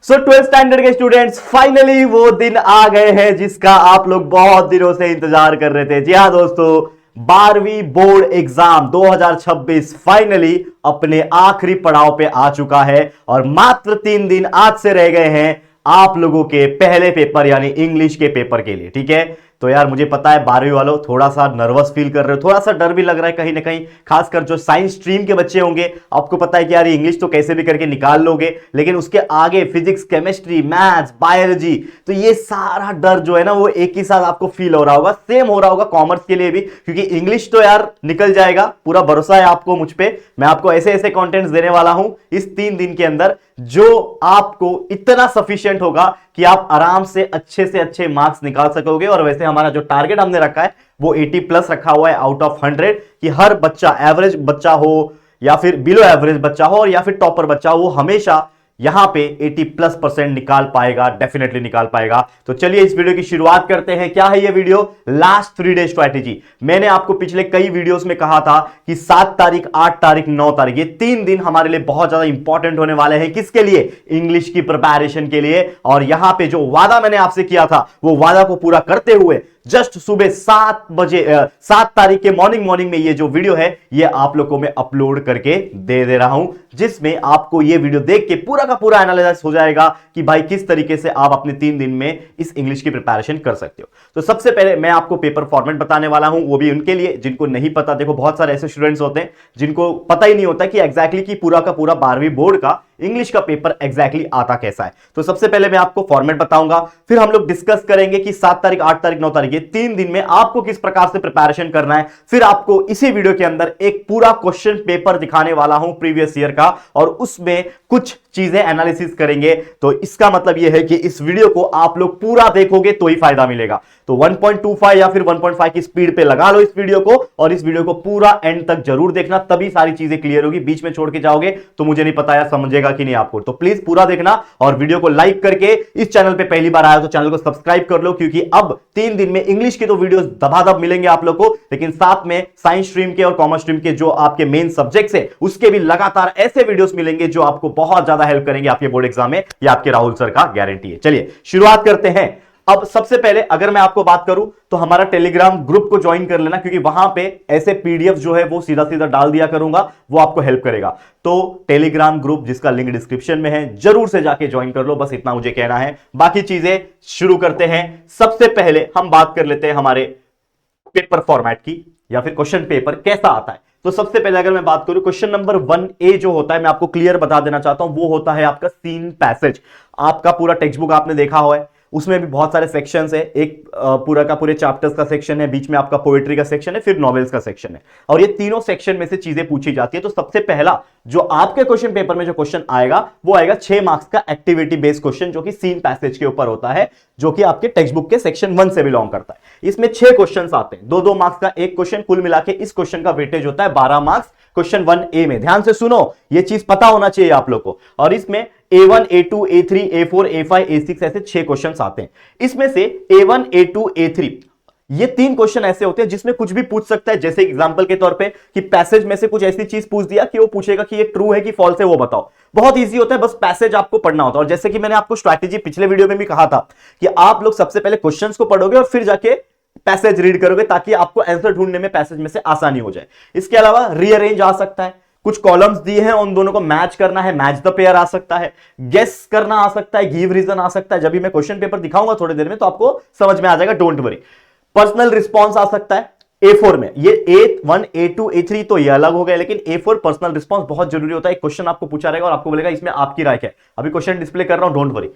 सो 12th standard के students, finally वो दिन आ गए हैं जिसका आप लोग बहुत दिनों से इंतजार कर रहे थे। जी हाँ दोस्तों, 12वीं बोर्ड एग्जाम 2026 फाइनली अपने आखिरी पड़ाव पे आ चुका है और मात्र 3 दिन आज से रह गए हैं आप लोगों के पहले पेपर यानी इंग्लिश के पेपर के लिए। ठीक है, तो यार मुझे पता है 12वीं वालों थोड़ा सा नर्वस फील कर रहे हो, थोड़ा सा डर भी लग रहा है कहीं ना कहीं, खासकर जो साइंस स्ट्रीम के बच्चे होंगे। आपको पता है कि यार इंग्लिश तो कैसे भी करके निकाल लोगे, लेकिन उसके आगे फिजिक्स, केमिस्ट्री, मैथ्स, बायोलॉजी, तो ये सारा डर जो है ना वो एक ही साथ आपको फील हो रहा होगा। सेम हो रहा होगा कॉमर्स के लिए भी, क्योंकि इंग्लिश तो यार निकल जाएगा, पूरा भरोसा है आपको मुझ पे। मैं आपको ऐसे ऐसे कंटेंट्स देने वाला हूं इस 3 दिन के अंदर जो आपको इतना सफिशिएंट होगा कि आप आराम से अच्छे मार्क्स निकाल सकोगे। और वैसे हमारा जो टारगेट हमने रखा है वो 80 प्लस रखा हुआ है आउट ऑफ 100, कि हर बच्चा, एवरेज बच्चा हो या फिर बिलो एवरेज बच्चा हो और या फिर टॉपर बच्चा हो, वो हमेशा यहां पे 80+% निकाल पाएगा, डेफिनेटली निकाल पाएगा। तो चलिए इस वीडियो की शुरुआत करते हैं। क्या है ये वीडियो? Last 3 day strategy. मैंने आपको पिछले कई वीडियोस में कहा था कि 7 तारीख, 8 तारीख, 9 तारीख, ये 3 दिन हमारे लिए बहुत ज्यादा इंपॉर्टेंट होने वाले हैं। किसके लिए? इंग्लिश की प्रिपरेशन के लिए। और यहां पे जो वादा मैंने आपसे किया था वो वादा को पूरा करते हुए जस्ट सुबह 7 बजे 7 तारीख के मॉर्निंग में ये जो वीडियो है ये आप लोगों को मैं अपलोड करके दे रहा हूं, जिसमें आपको ये वीडियो देख के पूरा का पूरा एनालिसिस हो जाएगा कि भाई किस तरीके से आप अपने 3 दिन में इस इंग्लिश की प्रिपरेशन कर सकते हो। तो सबसे पहले मैं आपको पेपर फॉर्मेट बताने वाला हूं, वो भी उनके लिए जिनको नहीं पता। देखो बहुत सारे ऐसे स्टूडेंट्स होते हैं जिनको पता ही नहीं होता कि एग्जैक्टली कि पूरा का पूरा 12वीं बोर्ड का इंग्लिश का पेपर एग्जैक्टली आता कैसा है। तो सबसे पहले मैं आपको फॉर्मेट बताऊंगा, फिर हम लोग डिस्कस करेंगे कि 7 तारीख, 8 तारीख, 9 तारीख, ये 3 दिन में आपको किस प्रकार से प्रिपरेशन करना है। फिर आपको इसी वीडियो के अंदर एक पूरा क्वेश्चन पेपर दिखाने वाला हूं प्रीवियस ईयर का, और उसमें कुछ चीजें एनालिसिस करेंगे। तो इसका मतलब यह है कि इस वीडियो को आप लोग पूरा देखोगे तो ही फायदा मिलेगा। तो 1.25 या फिर 1.5 की स्पीड पे लगा लो इस वीडियो को, और इस वीडियो को पूरा एंड तक जरूर देखना, तभी सारी चीजें क्लियर होगी। बीच में छोड़ के जाओगे तो मुझे नहीं पता यार समझेगा कि नहीं आपको। तो प्लीज पूरा देखना और वीडियो को लाइक करके, इस चैनल पे पहली बार आया तो चैनल को सब्सक्राइब कर लो, क्योंकि अब 3 दिन में इंग्लिश के तो वीडियोस दबादब मिलेंगे आप लोग को, लेकिन साथ में साइंस स्ट्रीम के और कॉमर्स स्ट्रीम के जो आपके मेन सब्जेक्ट्स है उसके भी लगातार ऐसे वीडियोस मिलेंगे जो आपको बहुत ज्यादा हेल्प करेंगे आपके बोर्ड एग्जाम में। ये आपके राहुल सर का गारंटी है। चलिए शुरुआत करते हैं। अब सबसे पहले अगर मैं आपको बात करूं तो हमारा टेलीग्राम ग्रुप को ज्वाइन कर लेना, क्योंकि वहां पे ऐसे पीडीएफ जो है वो सीधा सीधा डाल दिया करूंगा, वो आपको हेल्प करेगा। तो टेलीग्राम ग्रुप जिसका लिंक डिस्क्रिप्शन में है, जरूर से जाके ज्वाइन कर लो, बस इतना मुझे कहना है। बाकी चीजें शुरू करते हैं। सबसे पहले हम बात कर लेते हैं हमारे पेपर फॉर्मेट की, या फिर क्वेश्चन पेपर कैसा आता है। तो सबसे पहले अगर मैं बात करूं, क्वेश्चन नंबर 1A जो होता है, मैं आपको क्लियर बता देना चाहता हूं, वो होता है आपका सीन पैसेज। आपका पूरा टेक्स्ट बुक आपने देखा हुआ है, उसमें भी बहुत सारे सेक्शंस है। एक पूरा का पूरे चैप्टर्स का सेक्शन है, बीच में आपका पोएट्री का सेक्शन है, फिर नॉवेल्स का सेक्शन है, और ये तीनों सेक्शन में से चीजें पूछी जाती है। तो सबसे पहला जो आपके क्वेश्चन पेपर में जो क्वेश्चन आएगा वो आएगा 6 मार्क्स का एक्टिविटी बेस्ड क्वेश्चन, जो कि सीन पैसेज के ऊपर होता है, जो कि आपके टेक्स्ट बुक के सेक्शन 1 से बिलोंग करता है। इसमें 6 क्वेश्चन आते हैं, 2-2 मार्क्स का एक क्वेश्चन, कुल मिला के इस क्वेश्चन का वेटेज होता है 12 मार्क्स क्वेश्चन 1A में। ध्यान से सुनो, ये चीज पता होना चाहिए आप लोग को। और इसमें A1, A2, A3, A4, A5, A6 ऐसे 6 क्वेश्चंस आते हैं। इसमें से A1, A2, A3 ये 3 क्वेश्चन ऐसे होते हैं जिसमें कुछ भी पूछ सकता है। जैसे एग्जांपल के तौर पे कि पैसेज में से कुछ ऐसी चीज पूछ दिया कि वो पूछेगा कि ये ट्रू है कि फॉल्स है, वो बताओ। बहुत इजी होता है, बस पैसेज आपको पढ़ना होता है। और जैसे कि मैंने आपको स्ट्रैटेजी पिछले वीडियो में भी कहा था कि आप लोग सबसे पहले क्वेश्चंस को पढ़ोगे और फिर जाके पैसेज रीड करोगे, ताकि आपको आंसर ढूंढने में पैसेज में से आसानी हो जाए। इसके अलावा रीअरेंज आ सकता है, कुछ कॉलम्स दिए हैं उन दोनों को मैच करना है, मैच द पेयर आ सकता है, गेस करना आ सकता है, गिव रीजन आ सकता है। जब भी मैं क्वेश्चन पेपर दिखाऊंगा थोड़ी देर में तो आपको समझ में आ जाएगा, डोंट वरी। पर्सनल रिस्पॉन्स आ सकता है A4 में। ये A1, A2, A3 तो ये अलग हो गया, लेकिन A4 पर्सनल रिस्पॉन्स बहुत जरूरी होता है। एक क्वेश्चन आपको पूछा रहेगा और आपको बोलेगा इसमें आपकी राय क्या है। अभी क्वेश्चन डिस्प्ले कर रहा हूं, don't worry.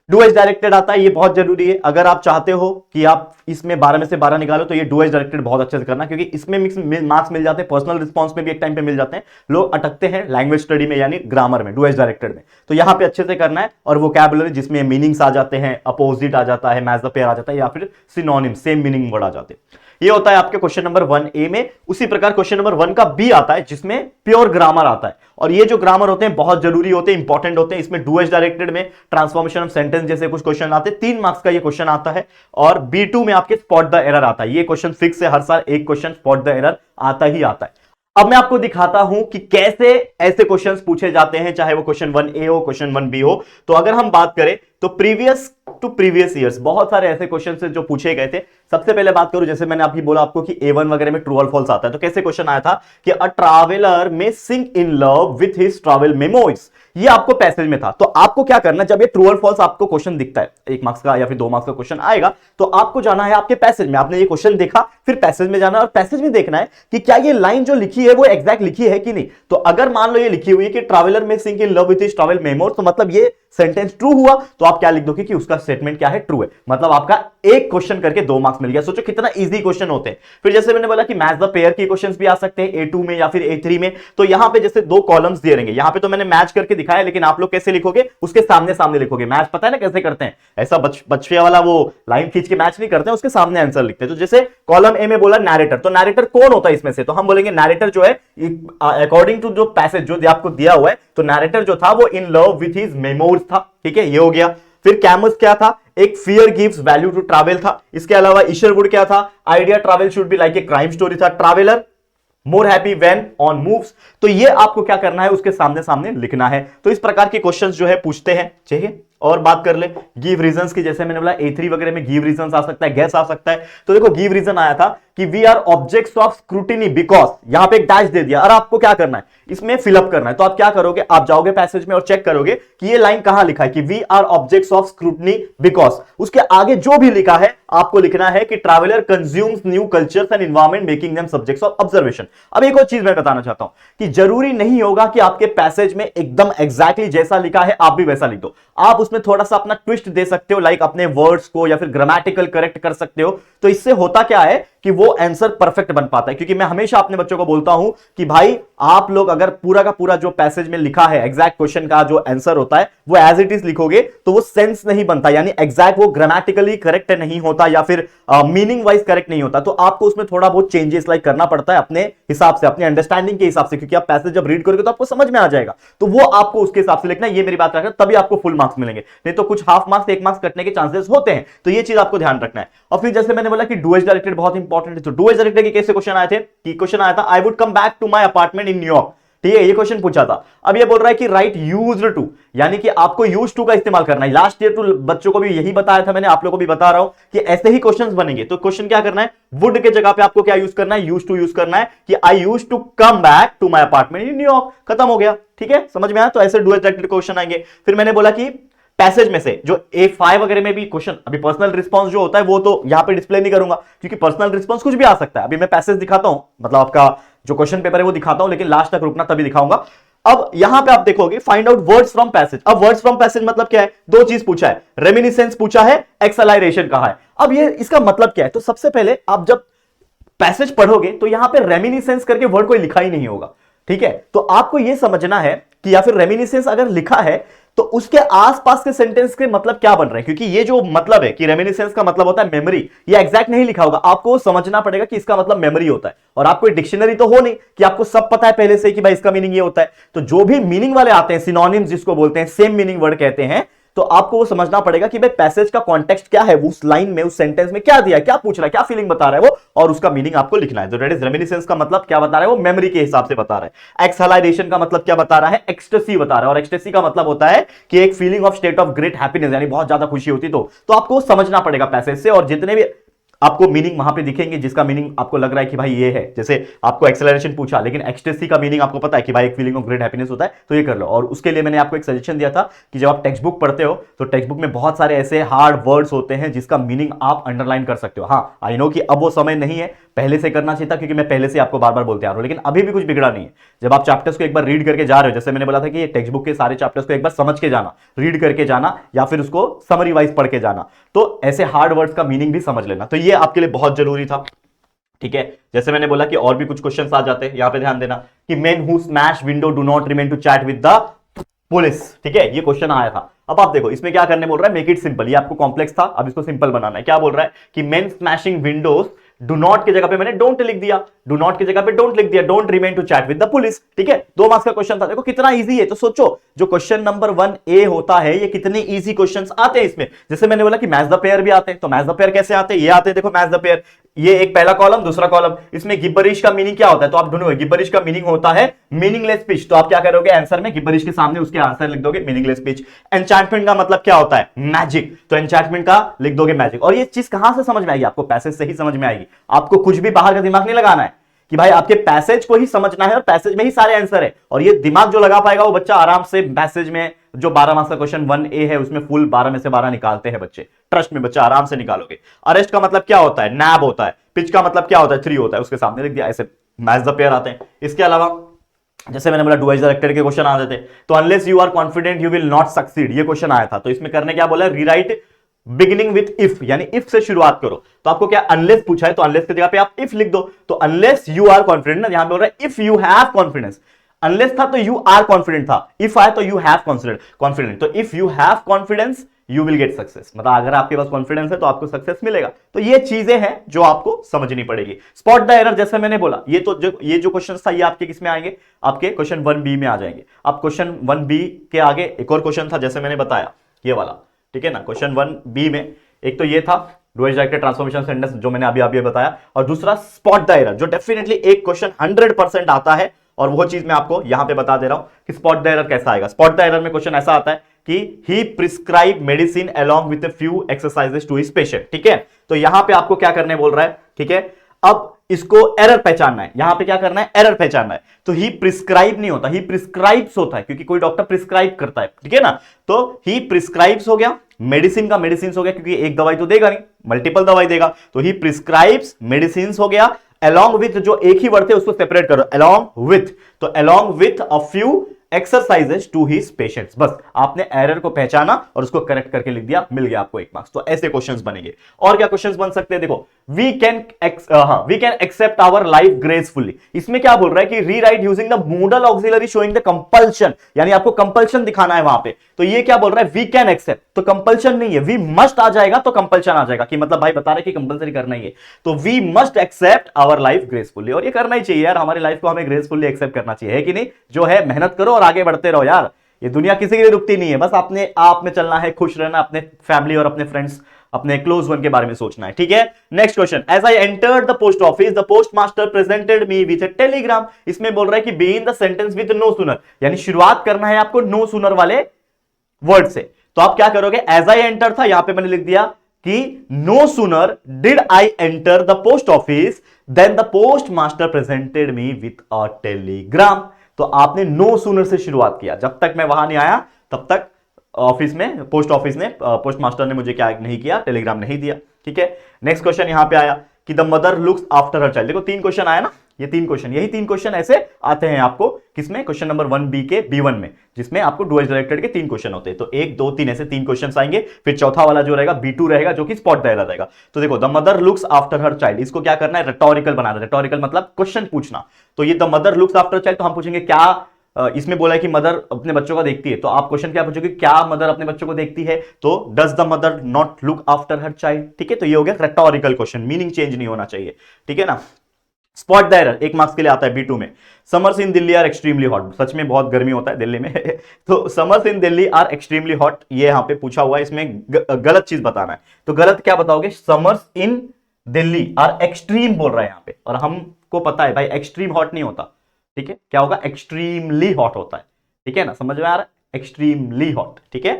Do as directed आता है, ये बहुत जरूरी है। अगर आप चाहते हो कि आप इसमें 12 में से 12 निकालो तो ये डू एज डायरेक्टेड बहुत अच्छे से करना, क्योंकि इसमें मार्क्स मिल जाते हैं। पर्सनल रिस्पॉन्स में भी एक टाइम पे मिल जाते हैं, लोग अटकते हैं लैंग्वेज स्टडी में यानी ग्रामर में, डू एज डायरेक्टेड में। तो यहां पे अच्छे से करना है। और वोकैबुलरी जिसमें मीनिंग्स आ जाते हैं, अपोजिट आ जाता है, मैच द पेयर आ जाता है, या फिर सिनोनिम, सेम मीनिंग वर्ड आ जाते हैं। ये होता है आपके क्वेश्चन नंबर 1A में। उसी प्रकार क्वेश्चन नंबर 1 का B आता है, जिसमें प्योर ग्रामर आता है। और ये जो ग्रामर होते हैं बहुत जरूरी होते हैं, इंपॉर्टेंट होते हैं। इसमें डू एज डायरेक्टेड में ट्रांसफॉर्मेशन ऑफ सेंटेंस जैसे कुछ क्वेश्चन आते हैं। 3 मार्क्स का ये क्वेश्चन आता है। और B2 में आपके स्पॉट द एरर आता है। ये क्वेश्चन फिक्स है, हर साल एक क्वेश्चन स्पॉट द एरर आता ही आता है। अब मैं आपको दिखाता हूं कि कैसे ऐसे क्वेश्चंस पूछे जाते हैं, चाहे वो क्वेश्चन 1A हो, क्वेश्चन 1B हो। तो अगर हम बात करें तो प्रीवियस टू प्रीवियस ईयर्स बहुत सारे ऐसे क्वेश्चंस जो पूछे गए थे। सबसे पहले बात करूं, जैसे मैंने अभी बोला आपको कि A1 वगैरह में ट्रू और फॉल्स आता है, तो कैसे क्वेश्चन आया था कि a traveller may sink in love with his travel memories. ये आपको पैसेज में था। तो आपको क्या करना, जब ये ट्रू और फॉल्स आपको क्वेश्चन दिखता है, 1 मार्क्स का या फिर 2 मार्क्स का क्वेश्चन आएगा, तो आपको जाना है आपके पैसेज में। आपने ये क्वेश्चन देखा, फिर पैसेज में जाना और पैसेज में देखना है कि क्या ये लाइन जो लिखी है वो एग्जैक्ट लिखी है कि नहीं। तो अगर मान लो ये लिखी हुई है कि traveller may sink in love with his travel memories, तो मतलब ये सेंटेंस ट्रू हुआ, तो आप क्या लिख दोगे कि उसका स्टेटमेंट क्या है, ट्रू है। मतलब आपका एक क्वेश्चन करके 2 मार्क्स मिल गया। सोचो कितना इजी क्वेश्चन होते हैं। फिर जैसे मैंने बोला कि मैच द पेयर के क्वेश्चंस भी आ सकते हैं A2 में या फिर A3 में। तो यहां पे जैसे 2 कॉलम्स दिए रहेंगे, यहां पे तो मैंने मैच करके दिखाया, लेकिन आप लोग कैसे लिखोगे, उसके सामने सामने लिखोगे। मैच पता है ना कैसे करते हैं, ऐसा बच्चे वाला वो लाइन खींच के मैच नहीं करते हैं, उसके सामने आंसर लिखते हैं। तो जैसे कॉलम ए में बोला नैरेटर, तो नैरेटर कौन होता है इसमें से, तो हम बोलेंगे नैरेटर जो है अकॉर्डिंग टू जो पैसेज जो आपको दिया हुआ है, तो नैरेटर जो था वो इन लव विथ हिज मेमोरीज था। ठीक है, ये हो गया। फिर कैमस क्या था, एक fear gives value to travel था। इसके अलावा ईशरवुड क्या था, idea travel should be like a crime story था। Traveller more happy when on moves. तो ये आपको क्या करना है, उसके सामने सामने लिखना है। तो इस प्रकार के क्वेश्चंस जो है पूछते हैं। चाहिए और बात कर ले गिव रीजंस की, जैसे मैंने बोला A3 वगैरह में गिव रीजंस आ सकता है, गैस आ सकता है। तो देखो गिव रीजन आया था कि we are objects of scrutiny because, यहां पे एक डैश दे दिया और आपको क्या करना है, इसमें फिलअप करना है। तो आप क्या करोगे, आप जाओगे पैसेज में और चेक करोगे कि ये लाइन कहां लिखा है कि we are objects of scrutiny because. उसके आगे जो भी लिखा है आपको लिखना है कि traveller consumes new cultures and environment making them subjects of observation. अब एक और चीज मैं बताना चाहता हूं कि जरूरी नहीं होगा कि आपके पैसेज में एकदम एग्जैक्टली जैसा लिखा है आप भी वैसा लिख दो। आप उसमें थोड़ा सा अपना ट्विस्ट दे सकते हो, लाइक अपने वर्ड्स को या फिर ग्रामेटिकल करेक्ट कर सकते हो। तो इससे होता क्या है कि वो आंसर परफेक्ट बन पाता है। क्योंकि मैं हमेशा अपने बच्चों को बोलता हूं कि भाई आप लोग अगर पूरा का पूरा जो पैसेज में लिखा है एग्जैक्ट क्वेश्चन का जो आंसर होता है वो एज इट इज लिखोगे तो वो सेंस नहीं बनता, यानी एग्जैक्ट वो ग्रामेटिकली करेक्ट नहीं होता या फिर मीनिंग वाइज करेक्ट नहीं होता। तो आपको उसमें थोड़ा बहुत चेंजेस लाइक करना पड़ता है अपने हिसाब से, अपने अंडरस्टैंडिंग के हिसाब से, क्योंकि आप पैसेज जब रीड करोगे तो आपको समझ में आ जाएगा। तो वो आपको उसके हिसाब से लिखना है, ये मेरी बात रखना, तभी आपको फुल मार्क्स मिलेंगे। नहीं तो कुछ हाफ मार्क्स 1 मार्क्स कटने के चांसेस होते हैं। तो ये चीज आपको ध्यान रखना है। और फिर जैसे मैंने बोला कि डू एज डायरेक्टेड बहुत इंपॉर्टेंट है। तो डू एज डायरेक्टेड के कैसे क्वेश्चन आए थे कि क्वेश्चन आया था I would come back to my apartment in New York. ठीक है, ये क्वेश्चन पूछा था। अब ये बोल रहा है कि राइट यूज्ड टू, यानी कि आपको यूज्ड टू का इस्तेमाल करना है। लास्ट ईयर टू बच्चों को भी यही बताया था मैंने, आप लोगों को भी बता रहा हूं कि ऐसे ही क्वेश्चंस बनेंगे। तो क्वेश्चन क्या करना है, वुड के जगह पे आपको क्या यूज करना है, यूज टू यूज करना है कि I use to come back to my apartment in New York. खत्म हो गया। ठीक है, समझ में आया। तो ऐसे डू एज डायरेक्टेड क्वेश्चन आएंगे। फिर मैंने बोला कि पैसेज में से जो A5 वगैरह में भी क्वेश्चन, अभी पर्सनल रिस्पांस जो होता है वो तो यहां पे डिस्प्ले नहीं करूंगा क्योंकि पर्सनल रिस्पांस कुछ भी आ सकता है। अभी मैं पैसेज दिखाता हूं, मतलब आपका जो क्वेश्चन पेपर है वो दिखाता हूं, लेकिन लास्ट तक रुकना तभी दिखाऊंगा। अब यहां पे आप देखोगे find out words from passage. अब वर्ड्स फ्रॉम पैसेज मतलब क्या है, 2 चीज पूछा है, रेमिनिसेंस पूछा है, एक्सेलरेशन कहा है। अब ये इसका मतलब क्या है, तो सबसे पहले आप जब पैसेज पढ़ोगे तो यहां पे रेमिनिसेंस करके वर्ड कोई लिखा ही नहीं होगा। ठीक है, तो आपको यह समझना है कि या फिर रेमिनिसेंस अगर लिखा है तो उसके आसपास के सेंटेंस के मतलब क्या बन रहे हैं, क्योंकि ये जो मतलब है कि रेमिनिसेंस का मतलब होता है मेमोरी, ये एग्जैक्ट नहीं लिखा होगा। आपको समझना पड़ेगा कि इसका मतलब मेमोरी होता है, और आपको डिक्शनरी तो हो नहीं कि आपको सब पता है पहले से कि भाई इसका मीनिंग ये होता है। तो जो भी मीनिंग वाले आते हैं, सिनोनिम्स जिसको बोलते हैं, सेम मीनिंग वर्ड कहते हैं, तो आपको वो समझना पड़ेगा कि भाई पैसेज का कॉन्टेक्स्ट क्या है, उस लाइन में उस सेंटेंस में क्या दिया है, क्या पूछ रहा है, क्या फीलिंग बता रहा है वो, और उसका मीनिंग आपको लिखना है। तो दैट इज रेमिनिसेंस का मतलब क्या बता रहा है, वो मेमोरी के हिसाब से बता रहा है। एक्सहालेशन का मतलब क्या बता रहा है, एक्सटेसी बता रहा है, और एक्सटेसी का मतलब होता है कि एक feeling of state of great happiness, यानी बहुत ज्यादा खुशी होती। तो आपको समझना पड़ेगा पैसेज से, और जितने भी आपको मीनिंग वहां पे दिखेंगे जिसका मीनिंग आपको लग रहा है कि भाई ये है, जैसे आपको एक्सेलरेशन पूछा लेकिन एक्सटेसी का मीनिंग आपको पता है कि भाई एक फीलिंग ऑफ ग्रेट हैप्पीनेस होता है, तो ये कर लो। और उसके लिए मैंने आपको एक सजेशन दिया था कि जब आप टेक्स्ट बुक पढ़ते हो तो टेक्स्ट बुक में बहुत सारे ऐसे हार्ड वर्ड्स होते हैं जिसका मीनिंग आप अंडरलाइन कर सकते हो। हाँ, आई नो कि अब वो समय नहीं है, पहले से करना चाहिए था, क्योंकि मैं पहले से आपको बार बार बोलते आ रहा हूं, लेकिन अभी भी कुछ बिगड़ा नहीं है। जब आप चैप्टर्स को एक बार रीड करके जा रहे हो, जैसे मैंने बोला था कि ये टेक्स्ट बुक के सारे चैप्टर्स को एक बार समझ के जाना, रीड करके जाना, या फिर उसको समरी वाइज पढ़ के जाना, तो ऐसे हार्ड वर्ड्स का मीनिंग भी समझ लेना। तो ये आपके लिए बहुत जरूरी था। ठीक है, जैसे मैंने बोला कि और भी कुछ क्वेश्चंस आ जाते हैं, यहां पे ध्यान देना कि men who smash window do not remain to chat with the police. ठीक है, ये क्वेश्चन आया था। अब आप देखो इसमें क्या करने बोल रहा है, मेक इट सिंपल। ये आपको कॉम्प्लेक्स था, अब इसको सिंपल बनाना है। क्या बोल रहा है कि main smashing Windows, do not की जगह पे मैंने डोंट लिख दिया, डू नॉट की जगह पे डोंट लिख दिया, don't remain to chat with the police. ठीक है, 2 मार्क्स का क्वेश्चन था। देखो कितना इजी है। तो सोचो जो क्वेश्चन नंबर 1A होता है, ये कितने इजी क्वेश्चंस आते हैं इसमें। जैसे मैंने बोला कि मैच द पेयर भी आते हैं, तो मैच द पेयर कैसे आते हैं, ये आते हैं, देखो मैच द पेयर। ये एक पहला कॉलम, दूसरा कॉलम, इसमें गिब्बरिश का मीनिंग क्या होता है तो आप ढूंढोगे, गिब्बरिश का मीनिंग होता है मीनिंगलेस स्पीच। तो आप क्या करोगे आंसर में गिब्बरिश के सामने उसके आंसर लिख दोगे मीनिंगलेस स्पीच। एन्चैंटमेंट का मतलब क्या होता है मैजिक, तो एन्चैंटमेंट का लिख दोगे मैजिक। और ये चीज कहां से समझ में आएगी आपको, पैसेज से ही समझ में आएगी, आपको कुछ भी बाहर का दिमाग नहीं लगाना है कि भाई आपके पैसेज को ही समझना है और पैसेज में ही सारे आंसर है। और ये दिमाग जो लगा पाएगा वो बच्चा आराम से पैसेज में जो 12 मार्क्स का क्वेश्चन 1A है उसमें फुल 12 में से 12 निकालते हैं बच्चे, ट्रस्ट में बच्चा आराम से निकालोगे। अरेस्ट का मतलब क्या होता है नैब होता है, पिच का मतलब क्या होता है 3 होता है, उसके सामने लिख दिया, ऐसे मैच द पेयर आते हैं। इसके अलावा जैसे मैंने बोला डू एज डायरेक्टेड के क्वेश्चन आते थे, तो unless you are confident you will not succeed, ये क्वेश्चन आया था। तो इसमें करने क्या बोला, रीराइट बिगिनिंग विथ इफ, यानी इफ से शुरुआत करो। तो आपको क्या अनलेस पूछा है तो अनलेस की जगह पे आप इफ लिख दो। तो अनलेस यू आर कॉन्फिडेंट, ना यहां पे बोल रहा है if you have confidence, unless था तो यू आर कॉन्फिडेंट था, इफ आए तो यू हैव कॉन्फिडेंट। तो if you have confidence you will get success, मतलब अगर आपके पास कॉन्फिडेंस है तो आपको सक्सेस मिलेगा। तो ये चीजें हैं जो आपको समझनी पड़ेगी। स्पॉट द एरर, जैसे मैंने बोला ये जो क्वेश्चन था ये आपके किस में आएंगे, आपके क्वेश्चन 1B में आ जाएंगे। अब क्वेश्चन 1B के आगे एक और क्वेश्चन था जैसे मैंने बताया ये वाला, ठीक है ना। क्वेश्चन 1B में एक तो ये था do as directed transformation sentence जो मैंने अभी बताया, और दूसरा स्पॉट द एरर जो डेफिनेटली एक क्वेश्चन 100% आता है, और वो चीज मैं आपको यहां पे बता दे रहा हूं कि स्पॉट द एरर कैसा आएगा। स्पॉट द एरर में क्वेश्चन ऐसा आता है कि he prescribe medicine along with a few exercises to his patient, ठीक है। तो यहां पे आपको क्या करने बोल रहा है, ठीक है। अब इसको एरर पहचानना है, यहां पे क्या करना है एरर पहचानना है। तो ही प्रिस्क्राइब नहीं होता, ही प्रिस्क्राइब्स होता है, क्योंकि कोई डॉक्टर प्रिस्क्राइब करता है, ठीक है ना। तो ही प्रिस्क्राइब्स हो गया, मेडिसिन का मेडिसिन हो गया, क्योंकि एक दवाई तो देगा नहीं, मल्टीपल दवाई देगा। तो ही प्रिस्क्राइब्स मेडिसिन हो गया, along with जो एक ही वर्ड थे उसको सेपरेट करो, along with, तो along with a few exercises to his patients, बस आपने एरर को पहचाना और उसको करेक्ट करके लिख दिया, मिल गया आपको 1 मार्क्स। तो ऐसे क्वेश्चंस बनेंगे। और क्या क्वेश्चंस बन सकते हैं, देखो we can accept our life gracefully, इसमें क्या बोल रहा है कि rewrite using the modal auxiliary showing the compulsion, यानी आपको कंपल्शन दिखाना है वहां पे। तो ये क्या बोल रहा है वी कैन एक्सेप्ट, तो कंपल्शन नहीं है, वी मस्ट आ जाएगा तो कंपल्शन आ जाएगा, कि मतलब भाई बता रहे कि कंपल्सरी करना ही है। तो we must accept our life gracefully, और ये करना ही चाहिए यार, हमारी लाइफ को हमें ग्रेसफुली एक्सेप्ट करना चाहिए, है कि नहीं। जो है मेहनत करो और आगे बढ़ते रहो यार, ये दुनिया किसी के लिए रुकती नहीं है, बस अपने आप में चलना है, खुश रहना, अपने फैमिली और अपने फ्रेंड्स अपने क्लोज वन के बारे में सोचना है, ठीक है। Next question, as I entered the post office the post master presented me with a telegram, इसमें बोल रहा है कि begin the sentence with no sooner, यानी शुरुआत करना है आपको नो सूनर वाले वर्ड से। तो आप क्या करोगे, एज आई एंटर था, यहां पे मैंने लिख दिया कि no sooner did I enter the post office then the post master presented me with a telegram. तो आपने नो सूनर से शुरुआत किया, जब तक मैं वहां नहीं आया तब तक ऑफिस में, पोस्ट ऑफिस ने, पोस्ट मास्टर ने मुझे क्या नहीं किया, टेलीग्राम नहीं दिया, ठीक है। नेक्स्ट क्वेश्चन यहां पे आया कि the mother looks after her child, देखो 3 क्वेश्चन आया ना, ये 3 क्वेश्चन, यही 3 क्वेश्चन ऐसे आते हैं आपको किसमें, क्वेश्चन नंबर 1B के B1 में, जिसमें आपको डू एज डायरेक्टेड के 3 क्वेश्चन होते हैं। तो 1 2 3 ऐसे 3 क्वेश्चन आएंगे, फिर चौथा वाला जो रहेगा B2 रहेगा, जो कि स्पॉट द एरर रहेगा। तो देखो the mother looks after her child, इसको क्या करना है, रिटोरिकल बनाना है। रिटोरिकल मतलब क्वेश्चन पूछना। तो ये the mother looks after child, तो हम पूछेंगे क्या, इसमें बोला है कि मदर अपने बच्चों को देखती है, तो आप क्वेश्चन क्या पूछोगे, क्या मदर अपने बच्चों को देखती है, तो does the mother not look after her child, ठीक है। तो ये हो गया रेटोरिकल क्वेश्चन, मीनिंग चेंज नहीं होना चाहिए, ठीक है ना। स्पॉट द एरर 1 मार्क्स के लिए आता है B2 में, summers in Delhi are extremely hot, सच में बहुत गर्मी होता है दिल्ली में तो summers in Delhi are extremely hot, ये यहां पे पूछा हुआ है, इसमें गलत चीज बताना है। तो गलत क्या बताओगे, summers in Delhi are extreme बोल रहा है यहां पे, और हमको पता है भाई एक्सट्रीम हॉट नहीं होता, ठीक है, क्या होगा, एक्सट्रीमली हॉट होता है, ठीक है ना, समझ में आ रहा है, एक्सट्रीमली हॉट, ठीक है,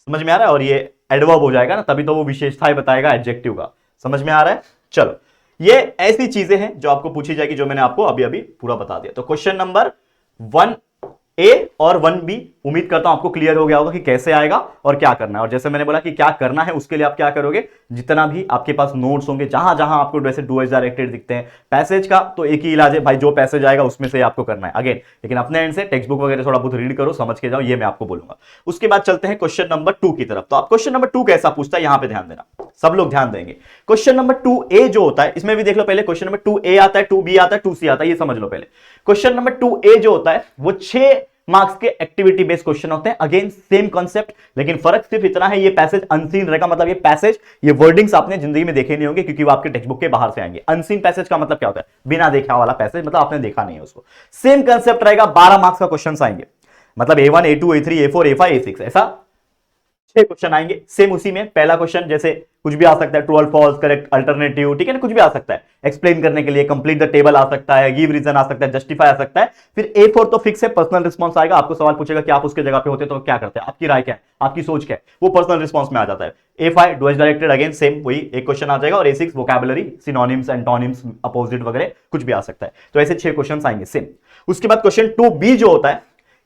समझ में आ रहा है। और ये एडवर्ब हो जाएगा ना, तभी तो वो विशेषताएं बताएगा एडजेक्टिव का, समझ में आ रहा है। चलो ये ऐसी चीजें हैं जो आपको पूछी जाएगी, जो मैंने आपको अभी अभी पूरा बता दिया। तो क्वेश्चन नंबर 1A और 1B उम्मीद करता हूं आपको क्लियर हो गया होगा कि कैसे आएगा और क्या करना है। और जैसे मैंने बोला कि क्या करना है, उसके लिए आप क्या करोगे, जितना भी आपके पास नोट्स होंगे, जहां जहां आपको वैसे डू एज डायरेक्टेड दिखते हैं, पैसेज का तो एक ही इलाज है भाई, जो पैसेज आएगा उसमें से आपको करना है अगेन, लेकिन अपने एंड से टेक्स्ट बुक वगैरह थोड़ा बहुत रीड करो, समझ के जाओ, ये मैं आपको बोलूंगा। उसके बाद चलते हैं क्वेश्चन नंबर 2 की तरफ। तो आप क्वेश्चन नंबर 2 कैसा पूछता है, यहां पे ध्यान देना, सब लोग ध्यान देंगे। क्वेश्चन नंबर 2A जो होता है, इसमें भी देख लो पहले, क्वेश्चन नंबर 2A आता है, 2B आता है, 2C आता है, ये समझ लो पहले। क्वेश्चन नंबर 2A जो होता है वो 6 मार्क्स के एक्टिविटी बेस्ड क्वेश्चन होते हैं, अगेन सेम कॉन्सेप्ट, लेकिन फर्क सिर्फ इतना है, ये पैसेज अनसीन रहेगा, मतलब ये पैसेज, ये वर्डिंग्स आपने जिंदगी में देखे नहीं होंगे, क्योंकि वो आपके टेक्स्ट बुक के बाहर से आएंगे। अनसीन पैसेज का मतलब क्या होता है, बिना देखा वाला पैसेज, मतलब आपने देखा नहीं है उसको। सेम कॉन्सेप्ट रहेगा, 12 मार्क्स का क्वेश्चन आएंगे, मतलब A1 A2 A3 A4 A5 A6 ऐसा 6 क्वेश्चन आएंगे सेम उसी में। पहला क्वेश्चन जैसे कुछ भी आ सकता है, ट्रू और फॉल्स, करेक्ट, अल्टरनेटिव, ठीक है ना, कुछ भी आ सकता है। एक्सप्लेन करने के लिए कंप्लीट द टेबल आ सकता है, गिव रीजन आ सकता है, जस्टिफाई आ सकता है। फिर A4 तो फिक्स है, पर्सनल रिस्पॉन्स आएगा। आपको सवाल पूछेगा कि आप उसके जगह पे होते तो क्या करते हैं, आपकी राय क्या है, आपकी सोच क्या है, वो पर्सनल रिस्पॉन्स में आ जाता है। A5 dual directed, again same वही एक क्वेश्चन आ जाएगा। और A6 vocabulary, synonyms, antonyms, opposite वगैरह कुछ भी आ सकता है। तो ऐसे 6 क्वेश्चन आएंगे सेम। उसके बाद क्वेश्चन 2B जो होता है,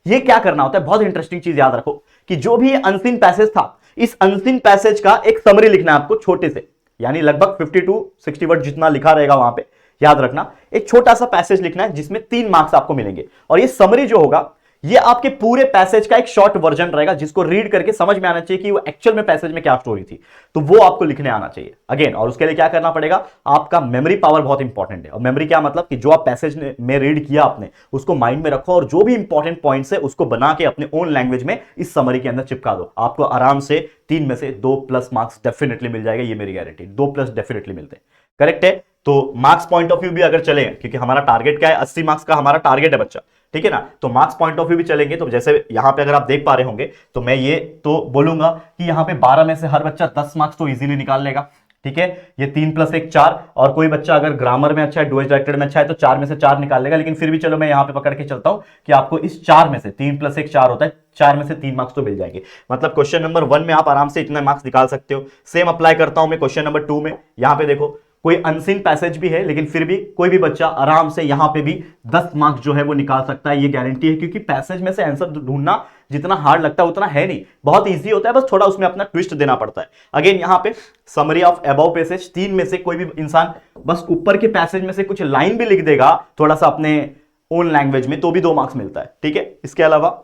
ये क्या करना होता है, बहुत इंटरेस्टिंग चीज याद रखो कि जो भी अनसीन पैसेज था, इस अनसीन पैसेज का एक समरी लिखना है आपको छोटे से, यानी लगभग 50 to 60 वर्ड जितना लिखा रहेगा वहां पे, याद रखना। एक छोटा सा पैसेज लिखना है जिसमें 3 मार्क्स आपको मिलेंगे। और ये समरी जो होगा, ये आपके पूरे पैसेज का एक शॉर्ट वर्जन रहेगा, जिसको रीड करके समझ में आना चाहिए कि वो एक्चुअल में पैसेज में क्या स्टोरी थी। तो वो आपको लिखने आना चाहिए अगेन। और उसके लिए क्या करना पड़ेगा, आपका मेमोरी पावर बहुत इंपॉर्टेंट है। और मेमोरी क्या मतलब कि जो आप पैसेज में रीड किया आपने, उसको माइंड में रखो और जो भी इंपॉर्टेंट पॉइंट्स है उसको बना के अपने ओन लैंग्वेज में इस समरी के अंदर चिपका दो। आपको आराम से 3 में से 2+ मार्क्स डेफिनेटली मिल जाएगा, ये मेरी गारंटी। 2+ डेफिनेटली मिलते हैं, करेक्ट है। तो मार्क्स पॉइंट ऑफ व्यू भी अगर चले, क्योंकि हमारा टारगेट क्या है, 80 मार्क्स का हमारा टारगेट है बच्चा, ठीक है ना। तो मार्क्स पॉइंट ऑफ व्यू भी चलेंगे। तो जैसे यहां पे अगर आप देख पा रहे होंगे, तो मैं ये तो बोलूंगा कि यहां पे 12 में से हर बच्चा 10 मार्क्स तो इजीली निकाल लेगा, ठीक है। ये 3 + 1 4। और कोई बच्चा अगर ग्रामर में अच्छा है, डुअल डायरेक्टेड में अच्छा है, तो 4 में से 4 निकाल लेगा। लेकिन फिर भी चलो मैं यहां पे पकड़ के चलता हूं कि आपको इस 4 में से 3 + 1 4 होता है, 4 में से 3 मार्क्स तो मिल जाएंगे। मतलब क्वेश्चन नंबर 1 में आप आराम से इतने मार्क्स निकाल सकते हो। सेम अप्लाई करता हूं मैं क्वेश्चन नंबर 2 में। यहां पे देखो कोई अनसीन पैसेज भी है, लेकिन फिर भी कोई भी बच्चा आराम से यहां पे भी 10 मार्क्स जो है वो निकाल सकता है, ये गारंटी है। क्योंकि पैसेज में से आंसर ढूंढना जितना हार्ड लगता है उतना है नहीं, बहुत इजी होता है, बस थोड़ा उसमें अपना ट्विस्ट देना पड़ता है। अगेन यहां पे समरी ऑफ अबव पैसेज, 3 में से कोई भी इंसान बस ऊपर के पैसेज में से कुछ लाइन भी लिख देगा थोड़ा सा अपने ओन लैंग्वेज में, तो भी 2 मार्क्स मिलता है, ठीक है। इसके अलावा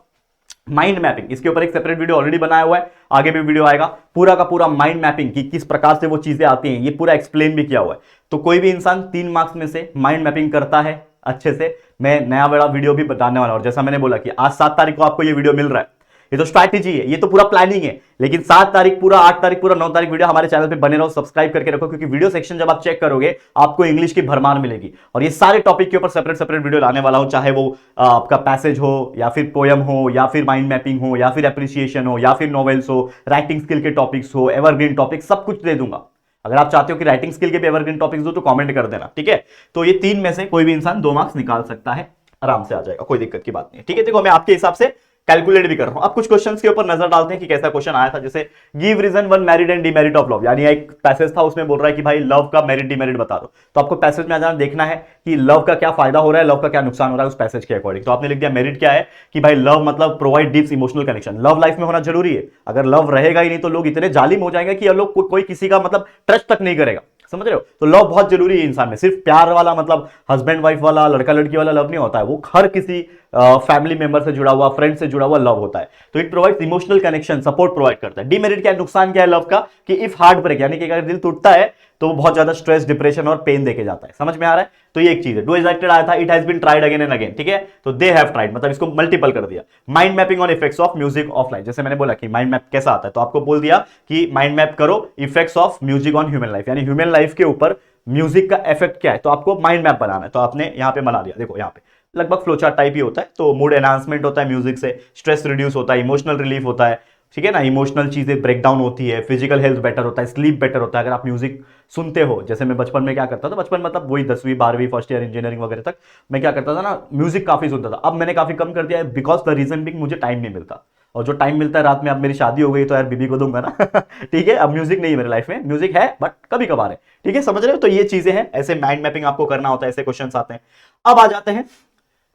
माइंड मैपिंग, इसके ऊपर एक सेपरेट वीडियो ऑलरेडी बनाया हुआ है, आगे भी वीडियो आएगा। पूरा का पूरा माइंड मैपिंग कि किस प्रकार से वो चीजें आती हैं, ये पूरा एक्सप्लेन भी किया हुआ है। तो कोई भी इंसान 3 मार्क्स में से माइंड मैपिंग करता है अच्छे से, मैं नया बड़ा वीडियो भी बताने वाला हूं। और जैसा मैंने बोला कि आज 7 तारीख को आपको ये वीडियो मिल रहा है, ये तो स्ट्रैटेजी है, ये तो पूरा प्लानिंग है। लेकिन 7 तारीख पूरा, 8 तारीख पूरा, 9 तारीख वीडियो हमारे चैनल पे बने रहो, सब्सक्राइब करके रखो। क्योंकि वीडियो सेक्शन जब आप चेक करोगे, आपको इंग्लिश की भरमार मिलेगी। और ये सारे टॉपिक के ऊपर सेपरेट सेपरेट वीडियो लाने वाला हूं, चाहे वो आपका पैसेज हो, या फिर पोयम हो, या फिर माइंड मैपिंग हो, या फिर एप्रिसिएशन हो, या फिर नॉवेल्स हो, राइटिंग स्किल के टॉपिक्स हो, एवरग्रीन टॉपिक, सब कुछ दे दूंगा। अगर आप चाहते हो कि राइटिंग स्किल के भी एवरग्रीन टॉपिक्स दो तो कमेंट कर देना, ठीक है। तो ये 3 में से कोई भी इंसान 2 मार्क्स निकाल सकता है, आराम से आ जाएगा, कोई दिक्कत की बात नहीं है, ठीक है। देखो मैं आपके हिसाब से कैलकुलेट भी कर रहा हूं। अब कुछ क्वेश्चंस के ऊपर नजर डालते हैं कि कैसा क्वेश्चन आया था। जैसे give reason 1 merit and demerit of love, यानी एक पैसेज था उसमें बोल रहा है कि भाई लव का मेरिट डिमेरिट बता दो। तो आपको पैसेज में आना देखना है कि लव का क्या फायदा हो रहा है, लव का क्या नुकसान हो रहा है उस पैसेज के अकॉर्डिंग। तो आपने लिख दिया मेरिट क्या है कि भाई लव मतलब provide deep emotional connection, love life में होना जरूरी है। अगर लव रहेगा ही नहीं तो लोग इतने जालिम हो जाएंगे कि लोग कोई किसी का मतलब ट्रस्ट तक नहीं करेगा, समझ रहे हो। तो लव बहुत जरूरी है इंसान में। सिर्फ प्यार वाला मतलब हस्बैंड वाइफ वाला, लड़का लड़की वाला लव नहीं होता है, वो हर किसी फैमिली मेंबर से जुड़ा हुआ, फ्रेंड से जुड़ा हुआ लव होता है। तो it provides emotional connection, support provide करता है। डिमेरिट क्या है, नुकसान क्या है लव का, कि इफ हार्ट ब्रेक, यानी कि अगर दिल टूटता है तो वो बहुत ज्यादा स्ट्रेस, डिप्रेशन और पेन देके जाता है। समझ में आ रहा है। तो ये एक चीज है। डू एक्टेड आया था, it has been tried again and again, ठीक है। तो दे हैव ट्राइड मतलब इसको मल्टीपल कर दिया। Mind mapping on effects of music offline, जैसे मैंने बोला कि माइंड मैप कैसा आता है, तो आपको बोल दिया कि माइंड मैप करो effects of music on human life, यानी ह्यूमन लाइफ के ऊपर म्यूजिक का इफेक्ट क्या है, तो आपको माइंड मैप बनाना है। तो आपने यहां पे बना दिया, देखो यहां पे लगभग फ्लोचार्ट टाइप ही होता है। तो मूड एनहांसमेंट होता है म्यूजिक से, स्ट्रेस रिड्यूस होता है, इमोशनल रिलीफ होता है, ठीक है ना, इमोशनल चीजें ब्रेक डाउन होती है, फिजिकल हेल्थ बेटर होता है, स्लीप बेटर होता है अगर आप म्यूजिक सुनते हो। जैसे मैं बचपन में क्या करता था, बचपन मतलब वही 10वीं 12वीं फर्स्ट ईयर इंजीनियरिंग वगैरह तक मैं क्या करता था ना, म्यूजिक काफी सुनता था। अब मैंने काफी कम कर दिया है, बिकॉज द रीजन बिंग मुझे टाइम नहीं मिलता। और जो टाइम मिलता है रात में, अब मेरी शादी हो गई तो यार बीबी को दूंगा ना ठीक है। अब म्यूजिक नहीं है मेरे लाइफ में, म्यूजिक है बट कभी कभार है, ठीक है, समझ रहे हो। तो ये चीजें हैं, ऐसे माइंड मैपिंग आपको करना होता है, ऐसे क्वेश्चंस आते हैं। अब आ जाते हैं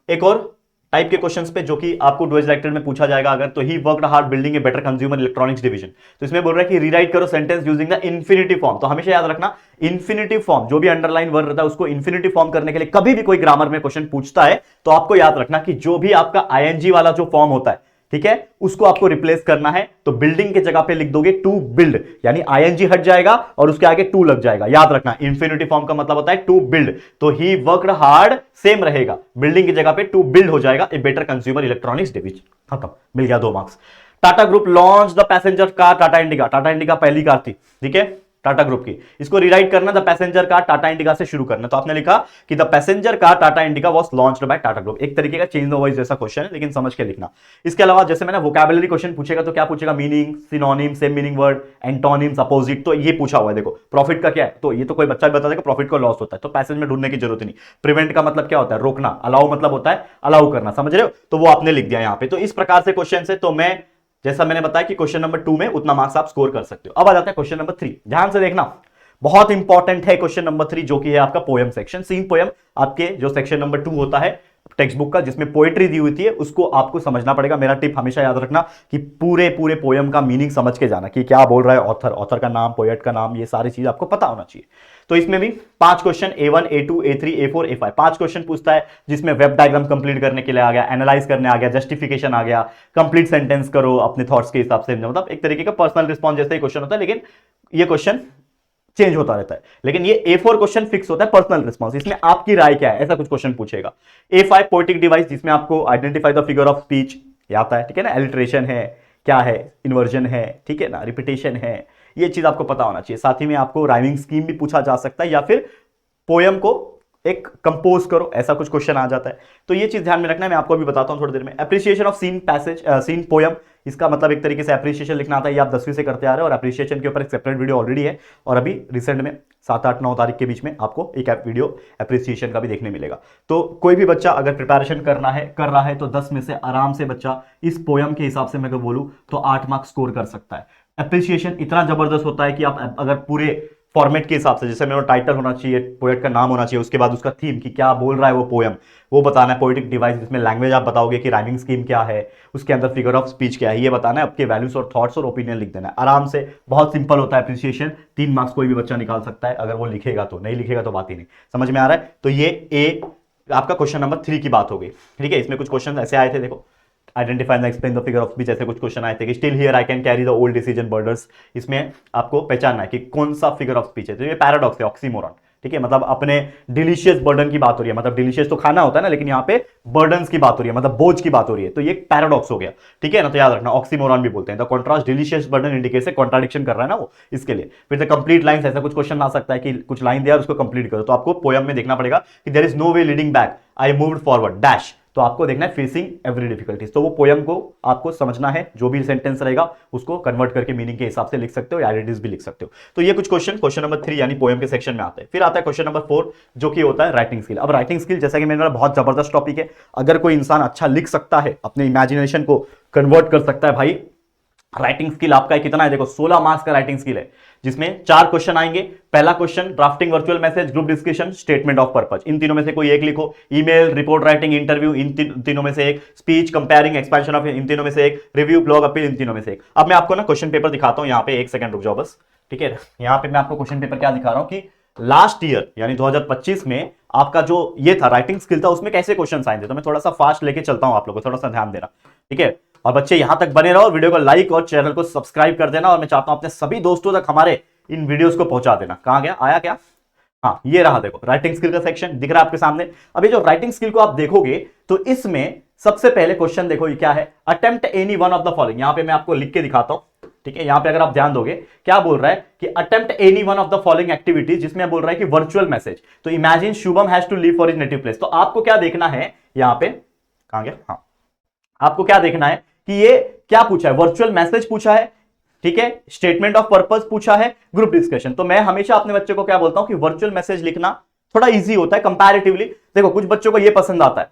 एक और टाइप के क्वेश्चंस पे जो कि आपको डुअल डायरेक्टेड में पूछा जाएगा अगर, तो he worked hard building a better consumer electronics division. तो इसमें बोल रहा है कि रीराइट करो sentence using the infinitive form. तो हमेशा याद रखना इन्फिनिटिव फॉर्म, जो भी अंडरलाइन वर्ड रहता है उसको इन्फिनिटिव फॉर्म करने के लिए कभी भी कोई ग्रामर में क्वेश्चन पूछता है तो आपको याद रखना कि जो भी आपका आईएनजी वाला जो फॉर्म होता है, ठीक है, उसको आपको रिप्लेस करना है। तो बिल्डिंग के जगह पे लिख दोगे टू बिल्ड, यानी आईएनजी हट जाएगा और उसके आगे टू लग जाएगा। याद रखना इन्फिनिटिव फॉर्म का मतलब होता है टू बिल्ड। तो ही वर्कड हार्ड सेम रहेगा, बिल्डिंग की जगह पे टू बिल्ड हो जाएगा, a better consumer electronics division. खत्म, मिल गया 2 marks. Tata group launch the passenger car Tata indica. Tata indica पहली कार थी, ठीक है। टाटा ग्रुप की, इसको रीराइट करना the passenger car Tata indica से शुरू करना। तो आपने लिखा कि the passenger car Tata indica was launched by Tata group. एक तरीके का चेंज द वॉइस जैसा क्वेश्चन है, लेकिन समझ के लिखना। इसके अलावा जैसे मैंने वोकैबुलरी क्वेश्चन पूछेगा तो क्या पूछेगा, meaning, synonym, same meaning word, antonyms, opposite, तो ये पूछा हुआ है। देखो प्रॉफिट का क्या है, तो ये तो कोई बच्चा बता देगा प्रॉफिट को लॉस होता है, तो पैसेज में ढूंढने की जरूरत नहीं। प्रिवेंट का मतलब क्या होता है, रोकना। अलाउ मतलब होता है अलाउ करना, समझ रहे हो, तो वो आपने लिख दिया यहां पे। तो इस प्रकार से क्वेश्चन है, तो मैं जैसा मैंने बताया कि क्वेश्चन नंबर 2 में उतना मार्क्स आप स्कोर कर सकते हो। अब आ जाता है क्वेश्चन नंबर 3, ध्यान से देखना, बहुत इंपॉर्टेंट है क्वेश्चन नंबर 3, जो कि है आपका पोएम सेक्शन। सीन पोएम आपके जो सेक्शन नंबर 2 होता है टेक्स्ट बुक का, जिसमें पोएट्री दी हुई थी, उसको आपको समझना पड़ेगा। मेरा टिप हमेशा याद रखना कि पूरे पोएम का मीनिंग समझ के जाना कि क्या बोल रहा है ऑथर, ऑथर का नाम, पोएट का नाम, ये सारी चीज आपको पता होना चाहिए। तो इसमें भी 5 question A1, A2, A3, A4, A5 5 question पूछता है, जिसमें वेब डायग्राम कंप्लीट करने के लिए आ गया, एनालाइज करने आ गया, जस्टिफिकेशन आ गया, कंप्लीट सेंटेंस करो अपने थॉट्स के हिसाब से, मतलब एक तरीके का पर्सनल रिस्पॉन्स जैसा ही क्वेश्चन होता है, लेकिन ये क्वेश्चन चेंज होता रहता है। लेकिन ये A4 क्वेश्चन फिक्स होता है, पर्सनल रिस्पॉन्स, इसमें आपकी राय क्या है, ऐसा कुछ क्वेश्चन पूछेगा। A5 पोएटिक डिवाइस, जिसमें आपको identify the figure of speech आता है, ठीक है ना, एलिट्रेशन है, क्या है, इन्वर्जन है, ठीक है ना, रिपीटेशन है, ये चीज आपको पता होना चाहिए। साथ ही में आपको राइमिंग स्कीम भी पूछा जा सकता है, या फिर पोयम को एक कंपोज करो, ऐसा कुछ क्वेश्चन आ जाता है। तो ये चीज ध्यान में रखना है, मैं आपको अभी बताता हूं थोड़ी देर में। Appreciation of seen passage, seen poem, इसका मतलब एक तरीके से एप्रिसिएशन लिखना आता है, ये आप 10वीं से करते आ रहे हो, और एप्रिसिएशन के ऊपर एक सेपरेट वीडियो ऑलरेडी है, और अभी रिसेंट में 7, 8, 9 तारीख के बीच में आपको एक वीडियो एप्रिसिएशन का भी देखने मिलेगा। तो कोई भी बच्चा अगर प्रिपरेशन कर रहा है तो 10 में से आराम से बच्चा इस पोयम के हिसाब से मैं अगर बोलूं तो 8 मार्क्स स्कोर कर सकता है। एप्रिसिएशन इतना जबरदस्त होता है कि आप अगर पूरे फॉर्मेट के हिसाब से, जैसे मेरा टाइटल होना चाहिए, पोएट का नाम होना चाहिए, उसके बाद उसका थीम कि क्या बोल रहा है वो पोएम, वो बताना है। पोएटिक डिवाइस, जिसमें लैंग्वेज आप बताओगे कि राइमिंग स्कीम क्या है, उसके अंदर फिगर ऑफ स्पीच क्या है, ये बताना है। आपके वैल्यूज और थॉट्स और ओपिनियन लिख देना है आराम से, बहुत सिंपल होता है एप्रिसिएशन। 3 मार्क्स कोई भी बच्चा निकाल सकता है अगर वो लिखेगा तो, नहीं लिखेगा तो बात ही नहीं। समझ में आ रहा है? तो ये आपका क्वेश्चन नंबर 3 की बात हो गई, ठीक है। इसमें कुछ क्वेश्चन ऐसे आए थे, देखो, identify and explain the figure of speech, ऐसे कुछ क्वेश्चन आए थे कि still here I can carry the old decision बर्डर्स। इसमें आपको पहचानना है कि कौन सा फिगर ऑफ स्पीच है। तो ये पैराडॉक्स है, ऑक्सीमोरॉन, ठीक है, मतलब अपने डिलीशियस बर्डन की बात हो रही है, मतलब डिलीशियस तो खाना होता है ना, लेकिन यहाँ पे बर्डन्स की बात हो रही है, मतलब बोझ की बात हो रही है, तो ये पैराडॉक्स हो गया, ठीक है ना। तो याद रखना, ऑक्सीमोरॉन भी बोलते हैं। The contrast delicious burden indicate से कॉन्ट्राडिक्शन कर रहा है ना वो, इसके लिए। फिर द कंप्लीट लाइंस, ऐसा कुछ क्वेश्चन आ सकता है कि कुछ लाइन दिया उसको कंप्लीट करो, तो आपको पोयम में देखना पड़ेगा कि there is no way leading back, I moved forward dash, तो आपको देखना है फेसिंग एवरी डिफिकल्टीज। तो वो पोयम को आपको समझना है, जो भी सेंटेंस रहेगा उसको कन्वर्ट करके मीनिंग के हिसाब से लिख सकते हो, आइडेंटिटीज भी लिख सकते हो। तो ये कुछ क्वेश्चन नंबर 3 यानी पोयम के सेक्शन में आते हैं। फिर आता है क्वेश्चन नंबर 4, जो कि होता है राइटिंग स्किल। अब राइटिंग स्किल, जैसा कि मैंने बहुत जबरदस्त टॉपिक है, अगर कोई इंसान अच्छा लिख सकता है, अपने इमेजिनेशन को कन्वर्ट कर सकता है, भाई राइटिंग स्किल आपका कितना है, देखो 16 मार्क्स का राइटिंग स्किल है, जिसमें 4 क्वेश्चन आएंगे। पहला question drafting virtual message, group discussion, statement of purpose, इन तीनों में से कोई एक लिखो। ईमेल, रिपोर्ट राइटिंग, इंटरव्यू, इन तीनों में से एक। स्पीच, कंपेयरिंग, एक्सपेंशन ऑफ, इन तीनों में से एक। रिव्यू, ब्लॉग, अपील, इन तीनों में से एक। अब मैं आपको ना क्वेश्चन पेपर दिखाता हूं, यहाँ पे 1 सेकंड रुक जाओ बस, ठीक है। यहाँ पे मैं आपको क्वेश्चन पेपर क्या दिखा रहा हूं कि लास्ट ईयर यानी 2025 में आपका जो ये था राइटिंग स्किल था, उसमें कैसे क्वेश्चन आए थे। तो मैं थोड़ा सा फास्ट लेके चलता हूं, आप लोगों को थोड़ा सा ध्यान देना, ठीक है। और बच्चे यहां तक बने रहो, वीडियो को लाइक और चैनल को सब्सक्राइब कर देना, और मैं चाहता हूं अपने सभी दोस्तों तक हमारे इन वीडियोस को पहुंचा देना। कहां गया, आया क्या, हाँ ये रहा, देखो राइटिंग स्किल का सेक्शन दिख रहा है आपके सामने। अभी जो राइटिंग स्किल को आप देखोगे तो इसमें सबसे पहले क्वेश्चन देखो ये क्या है, attempt any one of the following. यहां पे मैं आपको लिख के दिखाता हूं, ठीक है। यहां पे अगर आप ध्यान दोगे क्या बोल रहा है कि attempt any one of the following activities, जिसमें बोल रहा है कि वर्चुअल मैसेज। तो imagine Shubham has to leave for his native place. तो आपको क्या देखना है यहां पे, कहां गया, हाँ आपको क्या देखना है कि ये क्या पूछा है, वर्चुअल मैसेज पूछा है, ठीक है, स्टेटमेंट ऑफ पर्पस पूछा है, ग्रुप डिस्कशन। तो मैं हमेशा अपने बच्चे को क्या बोलता हूं कि वर्चुअल मैसेज लिखना थोड़ा इजी होता है कंपैरेटिवली। देखो कुछ बच्चों को ये पसंद आता है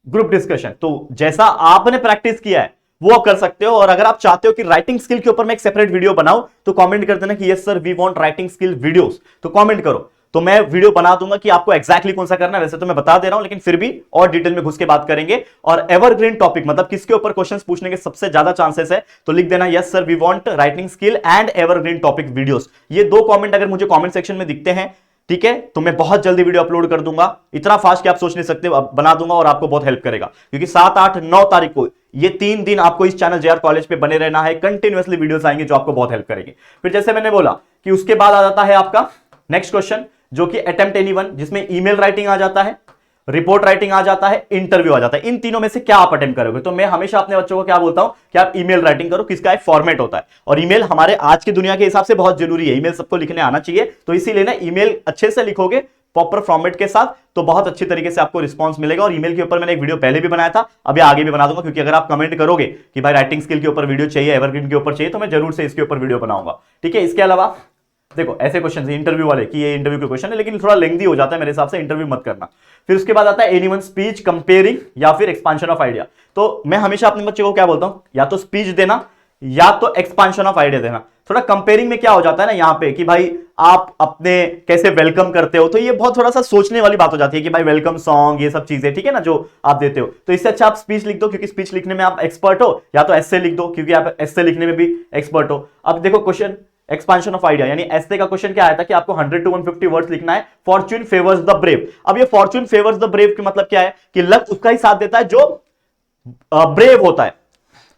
ग्रुप डिस्कशन, तो जैसा आपने प्रैक्टिस किया है वो कर सकते हो। और अगर आप चाहते हो कि राइटिंग स्किल के ऊपर मैं एक सेपरेट वीडियो बनाऊं तो कमेंट कर देना कि yes sir we want writing skill videos, तो कमेंट करो, तो मैं वीडियो बना दूंगा कि आपको एक्जैक्टली कौन सा करना है। वैसे तो मैं बता दे रहा हूं, लेकिन फिर भी और डिटेल में घुस के बात करेंगे। और एवरग्रीन टॉपिक मतलब किसके ऊपर क्वेश्चंस पूछने के सबसे ज्यादा चांसेस है, तो लिख देना yes sir we want writing skill and evergreen topic videos. ये 2 कमेंट अगर मुझे कमेंट सेक्शन में दिखते हैं, ठीक है, तो मैं बहुत जल्दी वीडियो अपलोड कर दूंगा, इतना फास्ट कि आप सोच नहीं सकते, बना दूंगा और आपको बहुत हेल्प करेगा। क्योंकि 7, 8, 9 तारीख को ये 3 दिन आपको इस चैनल जेआर कॉलेज पे बने रहना है, कंटिन्यूअसली वीडियोस आएंगे जो आपको बहुत हेल्प करेंगे। फिर जैसे मैंने बोला कि उसके बाद आ जाता है आपका नेक्स्ट क्वेश्चन, जो कि अटेम्प्ट एनीवन, जिसमें ईमेल राइटिंग आ जाता है, रिपोर्ट राइटिंग आ जाता है, इंटरव्यू आ जाता है। इन तीनों में से क्या आप अटेम्प्ट करोगे? तो मैं हमेशा अपने बच्चों को क्या बोलता हूं कि आप ईमेल राइटिंग करो, किसका एक फॉर्मेट होता है, और ईमेल हमारे आज की दुनिया के हिसाब से बहुत जरूरी है, ईमेल सबको लिखने आना चाहिए। तो इसीलिए ना ईमेल अच्छे से लिखोगे प्रॉपर फॉर्मेट के साथ तो बहुत अच्छी तरीके से आपको रिस्पांस मिलेगा। और ईमेल के ऊपर मैंने एक वीडियो पहले भी बनाया था, अभी आगे भी बना दूंगा, क्योंकि अगर आप कमेंट करोगे कि भाई राइटिंग स्किल के ऊपर वीडियो चाहिए, एवरग्रीन के ऊपर चाहिए, तो मैं जरूर से इसके ऊपर वीडियो बनाऊंगा। ठीक है, इसके अलावा देखो ऐसे क्वेश्चन इंटरव्यू वाले कि ये इंटरव्यू के क्वेश्चन है, लेकिन थोड़ा लेंथी हो जाता है मेरे हिसाब से, इंटरव्यू मत करना। फिर उसके बाद आता है एनीवन स्पीच, कंपेयरिंग या फिर एक्सपांशन ऑफ आइडिया। तो मैं हमेशा अपने बच्चे को क्या बोलता हूं, या तो स्पीच देना या तो एक्सपांशन ऑफ आइडिया देना। थोड़ा कंपेयरिंग में क्या हो जाता है ना यहाँ पे कि भाई आप अपने कैसे वेलकम करते हो, तो ये बहुत थोड़ा सा सोचने वाली बात हो जाती है कि भाई वेलकम सॉन्ग, ये सब चीजें, ठीक है ना, जो आप देते हो। तो इससे अच्छा आप स्पीच लिख दो, क्योंकि स्पीच लिखने में आप एक्सपर्ट हो, या तो एस्से लिख दो, क्योंकि आप एस्से लिखने में भी एक्सपर्ट हो। अब देखो क्वेश्चन एक्सपांशन ऑफ आइडिया, यानी एस्से का क्वेश्चन क्या आया था कि आपको 100 to 150 वर्ड्स लिखना है, फॉर्च्यून फेवर्स द ब्रेव। अब ये फॉर्च्यून फेवर्स द ब्रेव का मतलब क्या है कि लक उसका ही साथ देता है जो ब्रेव होता है,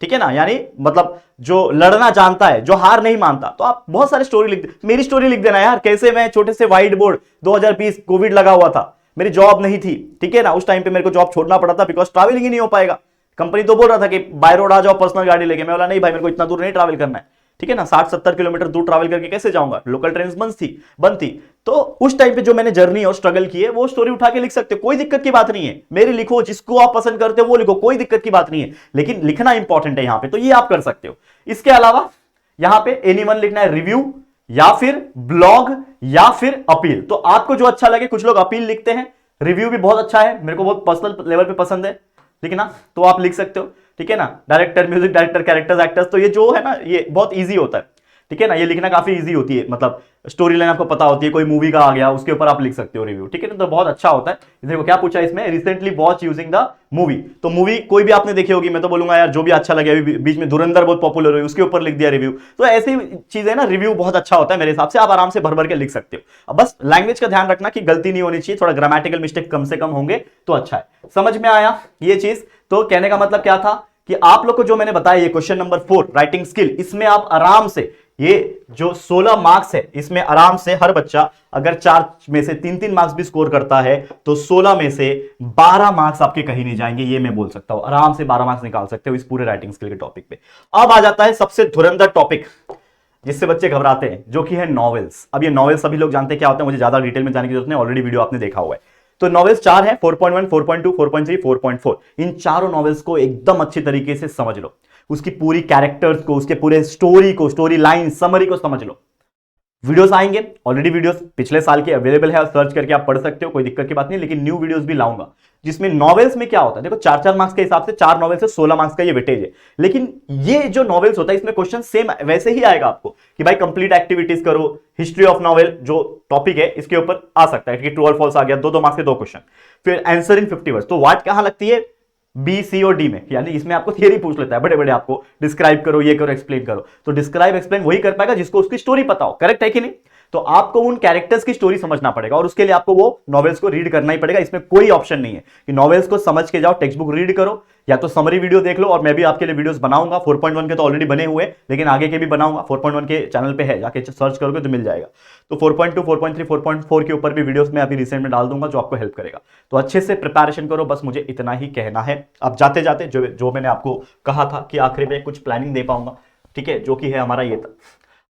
ठीक है ना, यानी मतलब जो लड़ना जानता है, जो हार नहीं मानता। तो आप बहुत सारे स्टोरी लिख दे, मेरी स्टोरी लिख देना यार, कैसे मैं छोटे से व्हाइट बोर्ड, 2020 कोविड लगा हुआ था, मेरी जॉब नहीं थी, ठीक है ना, उस टाइम पे मेरे को जॉब छोड़ना पड़ा था बिकॉज ट्रैवलिंग ही नहीं हो पाएगा। कंपनी तो बोल रहा था कि बाय रोड आ जाओ पर्सनल गाड़ी लेके, मैं बोला नहीं भाई मेरे को इतना दूर नहीं ट्रैवल करना है, ठीक है ना, 60-70 किलोमीटर दूर ट्रैवल करके कैसे जाऊंगा, लोकल ट्रेन बंद थी। तो उस टाइम पे जो मैंने जर्नी और स्ट्रगल की है वो स्टोरी उठा के लिख सकते हो, कोई दिक्कत की बात नहीं है, मेरी लिखो, जिसको आप पसंद करते हो वो लिखो, कोई दिक्कत की बात नहीं है, लेकिन लिखना इंपॉर्टेंट है यहां पे, तो ये आप कर सकते हो। इसके अलावा यहां पे एनीवन लिखना है, रिव्यू या फिर ब्लॉग या फिर अपील। तो आपको जो अच्छा लगे, कुछ लोग अपील लिखते हैं, रिव्यू भी बहुत अच्छा है, मेरे को बहुत पर्सनल लेवल पे पसंद है लिखना, तो आप लिख सकते हो, ठीक है ना। Director, music director, characters, actors, तो ये जो है ना ये बहुत इजी होता है, ठीक है ना, ये लिखना काफी इजी होती है, मतलब स्टोरी लाइन आपको पता होती है, कोई मूवी का आ गया उसके ऊपर आप लिख सकते हो रिव्यू, ठीक है ना, तो बहुत अच्छा होता है। देखो क्या पूछा इसमें, recently watch using the movie, तो मूवी कोई भी आपने देखी होगी, मैं तो बोलूंगा यार जो भी अच्छा लगे, अभी बीच में धुरंधर बहुत पॉपुलर हुई, उसके ऊपर लिख दिया रिव्यू। तो ऐसी चीजें ना, रिव्यू बहुत अच्छा होता है मेरे हिसाब से, आप आराम से भर भर के लिख सकते हो। अब बस लैंग्वेज का ध्यान रखना कि गलती नहीं होनी चाहिए, थोड़ा ग्रामेटिकल मिस्टेक कम से कम होंगे तो अच्छा है। समझ में आया ये चीज? तो कहने का मतलब क्या था कि आप लोग को जो मैंने बताया, ये क्वेश्चन नंबर 4 राइटिंग स्किल, इसमें आप आराम से ये जो 16 मार्क्स है, इसमें आराम से हर बच्चा अगर 4 में से 3-3 मार्क्स भी स्कोर करता है तो 16 में से 12 मार्क्स आपके कहीं नहीं जाएंगे, ये मैं बोल सकता हूं, आराम से 12 मार्क्स निकाल सकते हो इस पूरे राइटिंग स्किल के टॉपिक पे। अब आ जाता है सबसे धुरंधर टॉपिक जिससे बच्चे घबराते हैं, जो कि है नॉवेल्स। अब ये नॉवेल्स सभी लोग जानते हैं क्या होता है, मुझे ज्यादा डिटेल में जाने की जरूरत नहीं, ऑलरेडी वीडियो आपने देखा हुआ है। तो नॉवेल्स 4 है, 4.1, 4.2, 4.3, 4.4। इन चारों नॉवेल्स को एकदम अच्छी तरीके से समझ लो, उसकी पूरी कैरेक्टर्स को, उसके पूरे स्टोरी को, स्टोरी लाइन, समरी को समझ लो। वीडियोस आएंगे, ऑलरेडी वीडियोस पिछले साल के अवेलेबल है, सर्च करके आप पढ़ सकते हो, कोई दिक्कत की बात नहीं, लेकिन न्यू वीडियोस भी लाऊंगा जिसमें नॉवेल्स में क्या होता है। देखो 4-4 मार्क्स के हिसाब से 4 नॉवेल से 16 मार्क्स का ये वेटेज है, लेकिन ये जो नॉवेल्स होता है इसमें क्वेश्चन सेम वैसे ही आएगा आपको कि भाई कंप्लीट एक्टिविटीज करो, हिस्ट्री ऑफ नॉवेल जो टॉपिक है इसके ऊपर आ सकता है कि ट्रू और फॉल्स आ गया, 2-2 मार्क्स के 2 क्वेश्चन, फिर आंसर इन 50 वर्ड्स। तो व्हाट कहां लगती है, बी, सी और डी में, यानी इसमें आपको थियरी पूछ लेता है, बड़े बड़े आपको डिस्क्राइब करो, ये करो, एक्सप्लेन करो। तो डिस्क्राइब एक्सप्लेन वही कर पाएगा जिसको उसकी स्टोरी पता हो, करेक्ट है कि नहीं? तो आपको उन कैरेक्टर्स की स्टोरी समझना पड़ेगा और उसके लिए आपको वो नॉवेल्स को रीड करना ही पड़ेगा। इसमें कोई ऑप्शन नहीं है कि नॉवेल्स को समझ के जाओ, टेक्स्ट बुक रीड करो, या तो समरी वीडियो देख लो, और मैं भी आपके लिए वीडियोस बनाऊंगा। 4.1 के तो ऑलरेडी बने हुए, लेकिन आगे के भी बनाऊंगा, 4.1 के चैनल पे है, जाके सर्च करोगे तो मिल जाएगा। तो 4.2, 4.3, 4.4 के ऊपर भी वीडियोस मैं अभी रिसेंट में डाल दूंगा जो आपको हेल्प करेगा। तो अच्छे से प्रिपरेशन करो, बस मुझे इतना ही कहना है। अब जाते जाते जो मैंने आपको कहा था कि आखिर में कुछ प्लानिंग दे पाऊंगा, ठीक है, जो कि है हमारा ये था।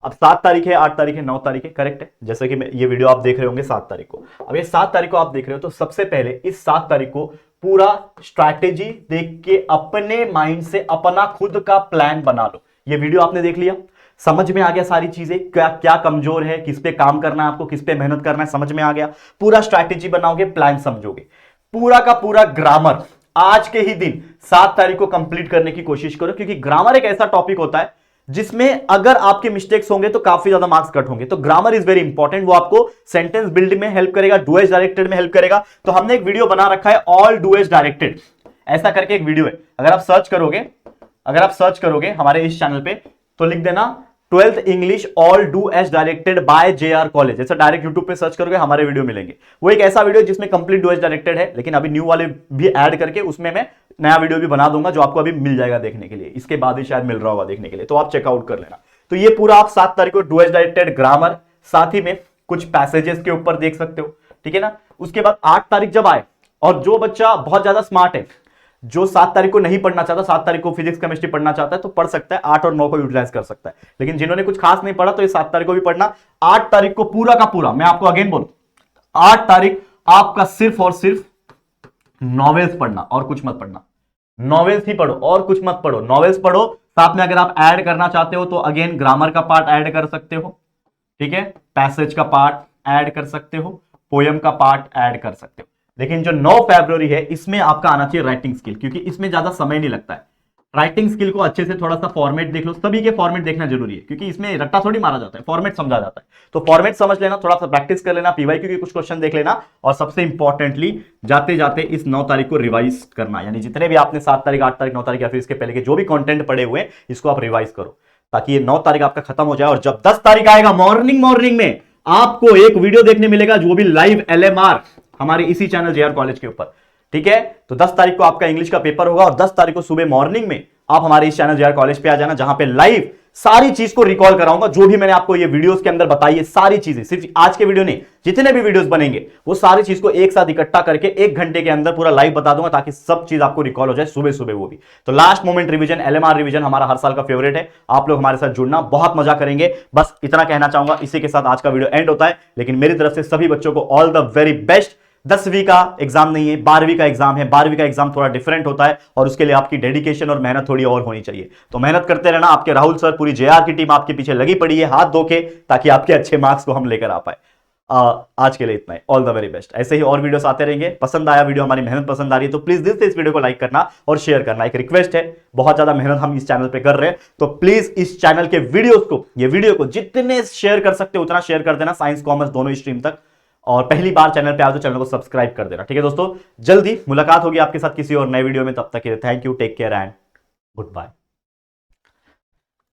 अब 7 तारीख है, 8 तारीख है, 9 तारीख है, करेक्ट है, जैसे कि ये वीडियो आप देख रहे होंगे 7 तारीख को। अब ये 7 तारीख को आप देख रहे हो, तो सबसे पहले इस 7 तारीख को पूरा स्ट्रैटेजी देख के अपने माइंड से अपना खुद का प्लान बना लो। ये वीडियो आपने देख लिया, समझ में आ गया सारी चीजें, क्या क्या कमजोर है, किस पे काम करना है आपको, किस पे मेहनत करना है, समझ में आ गया। पूरा स्ट्रैटेजी बनाओगे, प्लान समझोगे, पूरा का पूरा ग्रामर आज के ही दिन 7 तारीख को कंप्लीट करने की कोशिश करो, क्योंकि ग्रामर एक ऐसा टॉपिक होता है जिसमें अगर आपके मिस्टेक्स होंगे तो काफी ज्यादा मार्क्स कट होंगे। तो ग्रामर इज वेरी इंपॉर्टेंट, वो आपको सेंटेंस बिल्डिंग में हेल्प करेगा, डू एज डायरेक्टेड में हेल्प करेगा। तो हमने एक वीडियो बना रखा है, ऑल डू एज डायरेक्टेड, ऐसा करके एक वीडियो है। अगर आप सर्च करोगे हमारे इस चैनल पे तो लिख देना 12th English all do as directed by JR college, ऐसा डायरेक्ट यूट्यूब पे सर्च करोगे हमारे वीडियो मिलेंगे। वो एक ऐसा वीडियो जिसमें कंप्लीट डू एज डायरेक्टेड है, लेकिन अभी न्यू वाले भी ऐड करके उसमें मैं नया वीडियो भी बना दूंगा जो आपको अभी मिल जाएगा देखने के लिए, इसके बाद ही शायद मिल रहा होगा देखने के लिए, तो आप चेकआउट कर लेना। तो ये पूरा आप 7 तारीख को डू एज डायरेक्टेड ग्रामर, साथ ही में कुछ पैसेजेस के ऊपर देख सकते हो, ठीक है ना। उसके बाद 8 तारीख जब आए और जो बच्चा बहुत ज्यादा स्मार्ट है, जो 7 तारीख को नहीं पढ़ना चाहता, 7 तारीख को फिजिक्स केमिस्ट्री पढ़ना चाहता है, तो पढ़ सकता है, 8 और 9 को यूटिलाइज कर सकता है। लेकिन जिन्होंने कुछ खास नहीं पढ़ा तो ये 7 तारीख को भी पढ़ना, 8 तारीख को पूरा का पूरा, मैं आपको अगेन बोलूं, 8 तारीख आपका सिर्फ और सिर्फ नॉवेल्स पढ़ना और कुछ मत पढ़ना। नॉवेल्स ही पढ़ो और कुछ मत पढ़ो, नॉवेल्स पढ़ो। साथ में अगर आप ऐड करना चाहते हो तो अगेन ग्रामर का पार्ट ऐड कर सकते हो, ठीक है, पैसेज का पार्ट ऐड कर सकते हो, पोयम का पार्ट ऐड कर सकते हो। लेकिन जो 9 फरवरी है इसमें आपका आना चाहिए राइटिंग स्किल, क्योंकि इसमें ज्यादा समय नहीं लगता है। राइटिंग स्किल को अच्छे से थोड़ा सा फॉर्मेट देख लो, सभी के फॉर्मेट देखना जरूरी है, क्योंकि इसमें रट्टा थोड़ी मारा जाता है, फॉर्मेट समझा जाता है। तो फॉर्मेट समझ लेना, थोड़ा सा प्रैक्टिस कर लेना, पीवाईक्यू के कुछ क्वेश्चन देख लेना, और सबसे इंपॉर्टेंटली जाते जाते इस 9 तारीख को रिवाइज करना, यानी जितने भी आपने 7 तारीख, 8 तारीख, 9 तारीख या फिर इसके पहले के जो भी कंटेंट पढ़े हुए इसको आप रिवाइज करो, ताकि ये 9 तारीख आपका खत्म हो जाए। और जब 10 तारीख आएगा मॉर्निंग में आपको एक वीडियो देखने मिलेगा, जो भी लाइव LMR हमारे इसी चैनल JR कॉलेज के ऊपर, ठीक है। तो 10 तारीख को आपका इंग्लिश का पेपर होगा, और 10 तारीख को सुबह मॉर्निंग में आप हमारे इस चैनल JR कॉलेज पे आ जाना, जहां पे लाइव सारी चीज को रिकॉल कराऊंगा, जो भी मैंने आपको ये वीडियोस के अंदर बताई है, सारी चीजें, सिर्फ आज के वीडियो नहीं, जितने भी वीडियोस बनेंगे वो सारी चीज को एक साथ इकट्ठा करके 1 घंटे के अंदर पूरा लाइव बता दूंगा, ताकि सब चीज आपको रिकॉल हो जाए सुबह सुबह। वो भी तो last moment revision, LMR revision हमारा हर साल का फेवरेट है। आप लोग हमारे साथ जुड़ना, बहुत मजा करेंगे। बस इतना कहना चाहूंगा। इसी के साथ आज का वीडियो एंड होता है, लेकिन मेरी तरफ से सभी बच्चों को ऑल द वेरी बेस्ट। 10वीं का एग्जाम नहीं है, 12वीं का एग्जाम है। 12वीं का एग्जाम थोड़ा डिफरेंट होता है, और उसके लिए आपकी डेडिकेशन और मेहनत थोड़ी और होनी चाहिए। तो मेहनत करते रहना। आपके राहुल सर, पूरी JR की टीम आपके पीछे लगी पड़ी है हाथ धो के, ताकि आपके अच्छे मार्क्स को हम लेकर आ पाए। आज के लिए इतना ही। All the very best. ऐसे ही और वीडियोस आते रहेंगे। पसंद आया वीडियो, हमारी मेहनत पसंद आ रही है, तो प्लीज दिल से इस वीडियो को लाइक करना और शेयर करना। एक रिक्वेस्ट है, बहुत ज्यादा मेहनत हम इस चैनल पे कर रहे हैं, तो प्लीज इस चैनल के वीडियोस को, ये वीडियो को जितने शेयर कर सकते हो उतना शेयर कर देना, साइंस कॉमर्स दोनों स्ट्रीम तक। और पहली बार चैनल पे आओ तो चैनल को सब्सक्राइब कर देना, ठीक है दोस्तों। जल्दी मुलाकात होगी आपके साथ किसी और नए वीडियो में, तब तक के लिए thank you, take care and good bye.